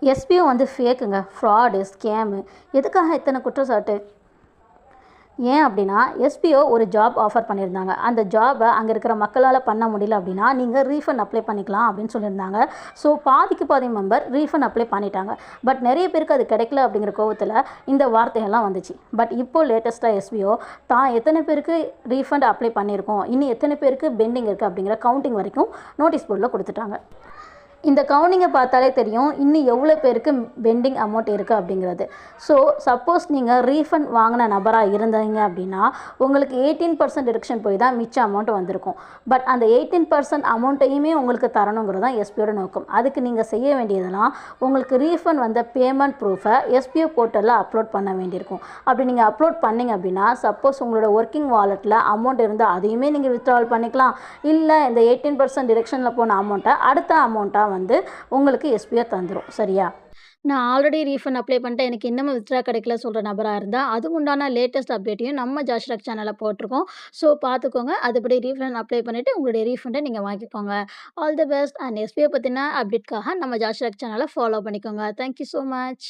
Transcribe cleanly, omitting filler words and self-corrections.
SPO வந்து ஃபேக்குங்க, fraud, scam. எதுக்காக இத்தனை குற்றச்சாட்டு? ஏன் அப்படின்னா, எஸ்பிஓ ஒரு ஜாப் ஆஃபர் பண்ணியிருந்தாங்க. அந்த ஜாபை அங்கே இருக்கிற மக்களால் பண்ண முடியல அப்படின்னா, நீங்கள் ரீஃபண்ட் அப்ளை பண்ணிக்கலாம் அப்படின்னு சொல்லியிருந்தாங்க. ஸோ பாதிக்கு பாதி மெம்பர் ரீஃபண்ட் அப்ளை பண்ணிட்டாங்க. பட் நிறைய பேருக்கு அது கிடைக்கல அப்படிங்கிற கோவத்தில் இந்த வார்த்தையெல்லாம் வந்துச்சு. பட் இப்போது லேட்டஸ்ட்டாக எஸ்பிஓ தான் எத்தனை பேருக்கு ரீஃபண்ட் அப்ளை பண்ணியிருக்கோம், இன்னும் எத்தனை பேருக்கு பெண்டிங் இருக்குது அப்படிங்கிற கவுண்டிங் வரைக்கும் நோட்டீஸ் போர்டில் கொடுத்துட்டாங்க. இந்த கவுண்டிங்கை பார்த்தாலே தெரியும் இன்னும் எவ்வளோ பேருக்கு பெண்டிங் அமௌண்ட் இருக்குது அப்படிங்கிறது. ஸோ சப்போஸ் நீங்கள் ரீஃபண்ட் வாங்கின நபராக இருந்தீங்க அப்படின்னா உங்களுக்கு 18% டிடக்ஷன் போய் தான் மிச்ச அமௌண்ட் வந்திருக்கும். பட் அந்த 18% அமௌண்ட்டையுமே உங்களுக்கு தரணுங்கிறது தான் எஸ்பிஓட நோக்கம். அதுக்கு நீங்கள் செய்ய வேண்டியதெல்லாம் உங்களுக்கு ரீஃபண்ட் வந்த பேமெண்ட் ப்ரூஃபை எஸ்பிஓ போர்ட்டலில் அப்லோட் பண்ண வேண்டியிருக்கும். அப்படி நீங்கள் அப்லோட் பண்ணிங்க அப்படின்னா சப்போஸ் உங்களோட ஒர்க்கிங் வாலெட்டில் அமௌண்ட் இருந்தால் அதையுமே நீங்கள் வித்ட்ராவல் பண்ணிக்கலாம். இல்லை இந்த 18% டிடக்ஷனில் போன அமௌண்ட்டை அடுத்த அமௌண்ட்டாக வந்து உங்களுக்கு எஸ்பிஓ தந்துடும். சரியா? நான் ஆல்ரெடி ரீஃபண்ட் அப்ளை பண்ணிட்டேன், எனக்கு இன்னமும் வித்ட்ரா கிடைக்கல சொல்கிற நபராக இருந்தால் அதுக்கு உண்டான லேட்டஸ்ட் அப்டேட்டையும் நம்ம ஜாஷ்ராக் சேனலில் போட்டிருக்கோம். ஸோ பார்த்துக்கோங்க. அதுபடி ரீஃபண்ட் அப்ளை பண்ணிவிட்டு உங்களுடைய ரீஃபண்டை நீங்கள் வாங்கிக்கோங்க. All the best. And SPO பற்றின அப்டேட்காக நம்ம ஜாஷ்ராக் சேனலை ஃபாலோ பண்ணிக்கோங்க. Thank you so much.